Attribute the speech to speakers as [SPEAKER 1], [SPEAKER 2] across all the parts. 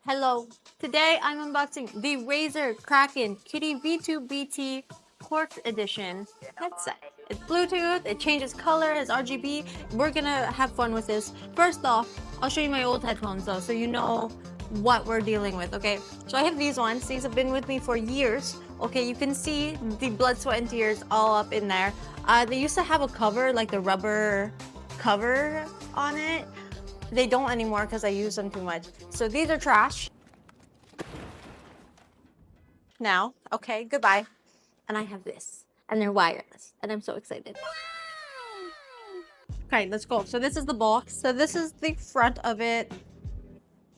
[SPEAKER 1] Hello, today I'm unboxing the Razer Kraken Kitty V2BT Quartz Edition headset. It's Bluetooth, it changes color, it's RGB. We're gonna have fun with this. First off, I'll show you my old headphones though, so you know what we're dealing with, okay? So I have these ones. These have been with me for years. Okay, you can see the blood, sweat, and tears all up in there. They used to have a cover, like the rubber cover on it. They don't anymore because I use them too much. So these are trash. Now, okay, goodbye. And I have this. And they're wireless. And I'm so excited. Okay, let's go. So this is the box. So this is the front of it.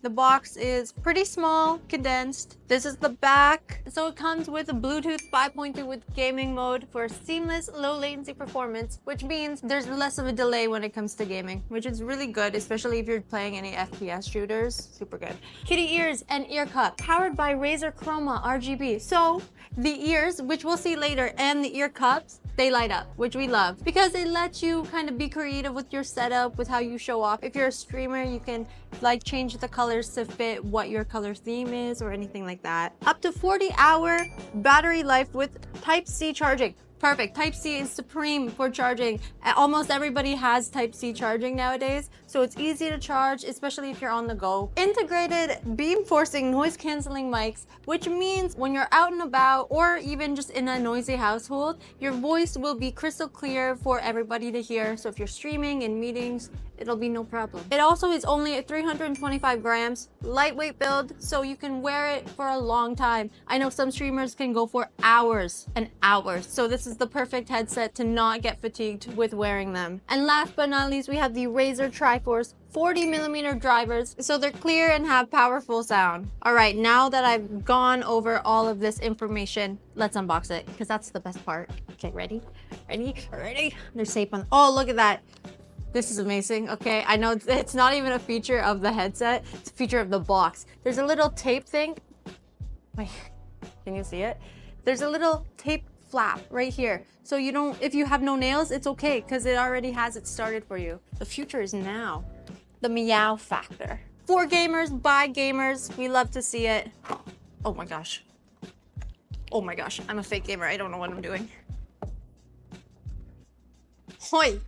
[SPEAKER 1] The box is pretty small, condensed. This is the back. So it comes with a Bluetooth 5.2 with gaming mode for seamless low latency performance, which means there's less of a delay when it comes to gaming, which is really good, especially if you're playing any FPS shooters. Super good. Kitty ears and ear cup, powered by Razer Chroma RGB. So the ears, which we'll see later, and the ear cups, they light up, which we love because it lets you kind of be creative with your setup, with how you show off. If you're a streamer, you can like change the colors to fit what your color theme is or anything like that. Up to 40-hour battery life with Type-C charging. Perfect. Type-C is supreme for charging. Almost everybody has Type-C charging nowadays, so it's easy to charge, especially if you're on the go. Integrated beam forcing noise canceling mics, which means when you're out and about or even just in a noisy household, your voice will be crystal clear for everybody to hear. So if you're streaming in meetings, it'll be no problem. It also is only at 325 grams, lightweight build, so you can wear it for a long time. I know some streamers can go for hours and hours, so this is the perfect headset to not get fatigued with wearing them. And last but not least, we have the Razer Triforce 40mm drivers, so they're clear and have powerful sound. All right, now that I've gone over all of this information, let's unbox it, because that's the best part. Okay, ready? Ready? There's tape on. Oh, look at that. This is amazing. Okay, I know it's not even a feature of the headset, it's a feature of the box. There's a little tape thing. Wait, can you see it? There's a little tape flap right here. So you don't, if you have no nails, it's okay because it already has it started for you. The future is now. The meow factor. For gamers, by gamers, we love to see it. Oh my gosh. Oh my gosh, I'm a fake gamer. I don't know what I'm doing. Hoi.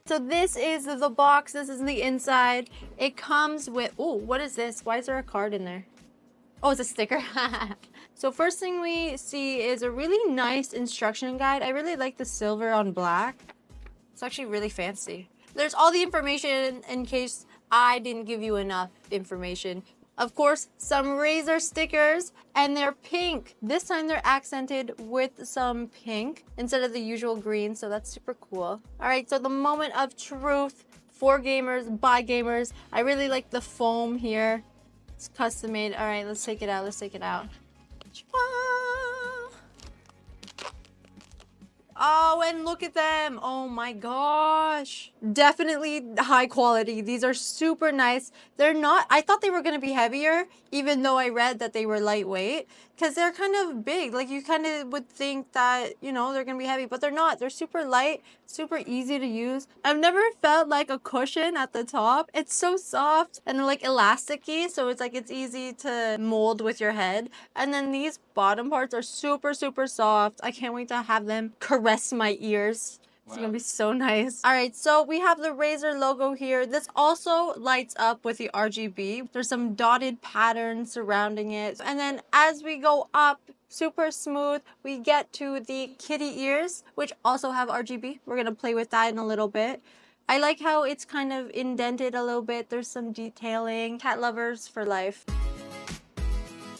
[SPEAKER 1] So this is the box, this is the inside. It comes with, oh, what is this? Why is there a card in there? Oh, it's a sticker. So first thing we see is a really nice instruction guide. I really like the silver on black. It's actually really fancy. There's all the information in case I didn't give you enough information. Of course, some Razer stickers, and they're pink. This time they're accented with some pink instead of the usual green, so that's super cool. All right, so the moment of truth for gamers, by gamers. I really like the foam here. It's custom made. All right, let's take it out. Let's take it out. Oh, and look at them. Oh my gosh. Definitely high quality. These are super nice. They're not, I thought they were going to be heavier, even though I read that they were lightweight, because they're kind of big. Like you kind of would think that, you know, they're going to be heavy, but they're not. They're super light, super easy to use. I've never felt like a cushion at the top. It's so soft and like elasticy, so it's like it's easy to mold with your head. And then these bottom parts are super, super soft. I can't wait to have them caress my ears. It's gonna be so nice. All right, so we have the Razer logo here. This also lights up with the RGB. There's some dotted patterns surrounding it. And then as we go up, super smooth, we get to the kitty ears, which also have RGB. We're gonna play with that in a little bit. I like how it's kind of indented a little bit. There's some detailing. Cat lovers for life.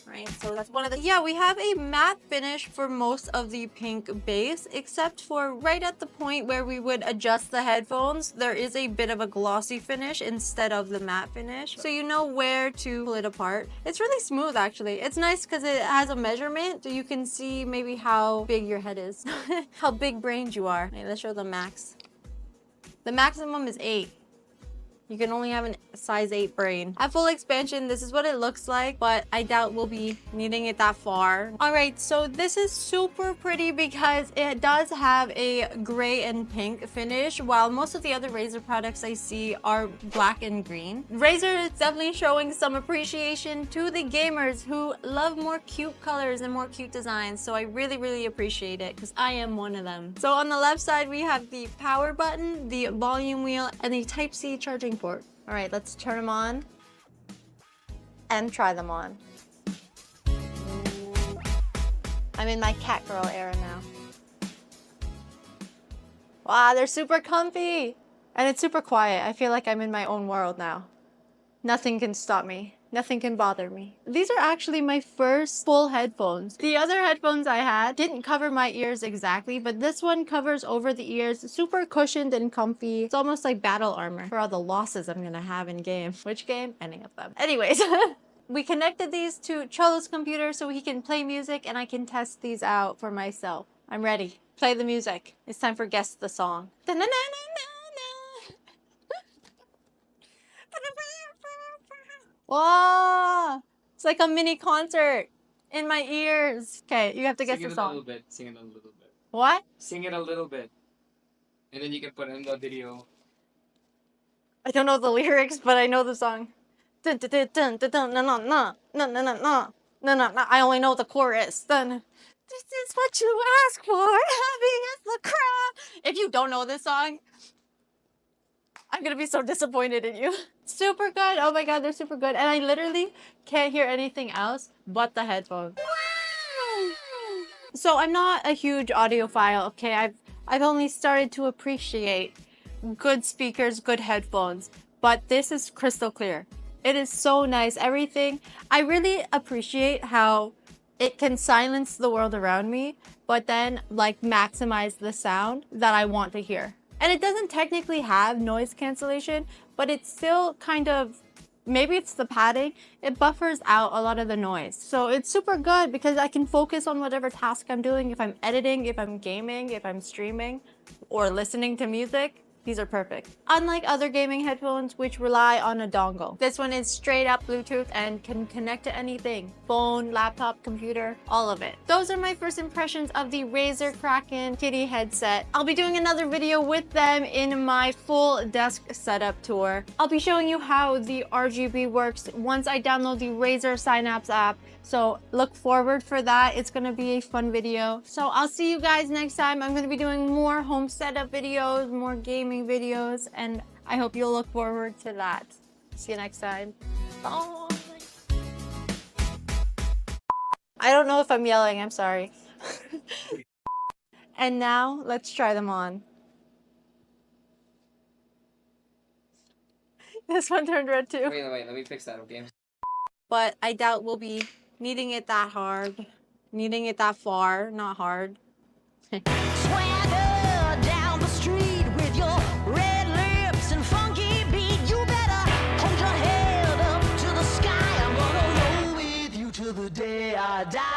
[SPEAKER 1] Right, so that's one of the, yeah, we have a matte finish for most of the pink base, except for right at the point where we would adjust the headphones, there is a bit of a glossy finish instead of the matte finish. So you know where to pull it apart. It's really smooth actually. It's nice because it has a measurement, so you can see maybe how big your head is, how big brained you are. Okay, let's show the max. The maximum is 8. You can only have a size 8 brain. At full expansion, this is what it looks like, but I doubt we'll be needing it that far. All right, so this is super pretty because it does have a gray and pink finish, while most of the other Razer products I see are black and green. Razer is definitely showing some appreciation to the gamers who love more cute colors and more cute designs, so I really, really appreciate it because I am one of them. So on the left side, we have the power button, the volume wheel, and the Type-C charging port. All right, let's turn them on and try them on. I'm in my cat girl era now. Wow, they're super comfy. And it's super quiet. I feel like I'm in my own world now. Nothing can stop me. Nothing can bother me. These are actually my first full headphones. The other headphones I had didn't cover my ears exactly, but this one covers over the ears, super cushioned and comfy. It's almost like battle armor for all the losses I'm gonna have in game. Which game? Any of them. Anyways, we connected these to Cholo's computer so he can play music and I can test these out for myself. I'm ready. Play the music. It's time for Guess the Song. Whoa! It's like a mini concert in my ears. Okay, you have to guess the song.
[SPEAKER 2] Sing it a little bit. Sing it a little bit.
[SPEAKER 1] What?
[SPEAKER 2] Sing it a little bit. And then you can put it in the video.
[SPEAKER 1] I don't know the lyrics, but I know the song. Dun, dun, dun, dun, dun, dun, no, no, no, no, no, no, no, no, no, no. I only know the chorus. Dun. This is what you ask for. Happy as the crowd. If you don't know this song, I'm gonna be so disappointed in you. Super good. Oh my god, they're super good. And I literally can't hear anything else but the headphones. So I'm not a huge audiophile, okay? I've only started to appreciate good speakers, good headphones, but this is crystal clear. It is so nice. Everything. I really appreciate how it can silence the world around me, but then like maximize the sound that I want to hear. And it doesn't technically have noise cancellation, but it's still kind of, maybe it's the padding, it buffers out a lot of the noise. So it's super good because I can focus on whatever task I'm doing. If I'm editing, if I'm gaming, if I'm streaming, or listening to music. These are perfect. Unlike other gaming headphones, which rely on a dongle. This one is straight up Bluetooth and can connect to anything. Phone, laptop, computer, all of it. Those are my first impressions of the Razer Kraken kitty headset. I'll be doing another video with them in my full desk setup tour. I'll be showing you how the RGB works once I download the Razer Synapse app. So look forward for that. It's gonna be a fun video. So I'll see you guys next time. I'm gonna be doing more home setup videos, more gaming videos, and I hope you'll look forward to that. See you next time. Bye. I don't know if I'm yelling, I'm sorry. And now let's try them on. This one turned red too.
[SPEAKER 2] Wait, let me fix that, okay?
[SPEAKER 1] But I doubt we'll be needing it that hard. Needing it that far, not hard.
[SPEAKER 3] Swagger down the street with your red lips and funky beat. You better hold your head up to the sky. I'm gonna roll with you till the day I die.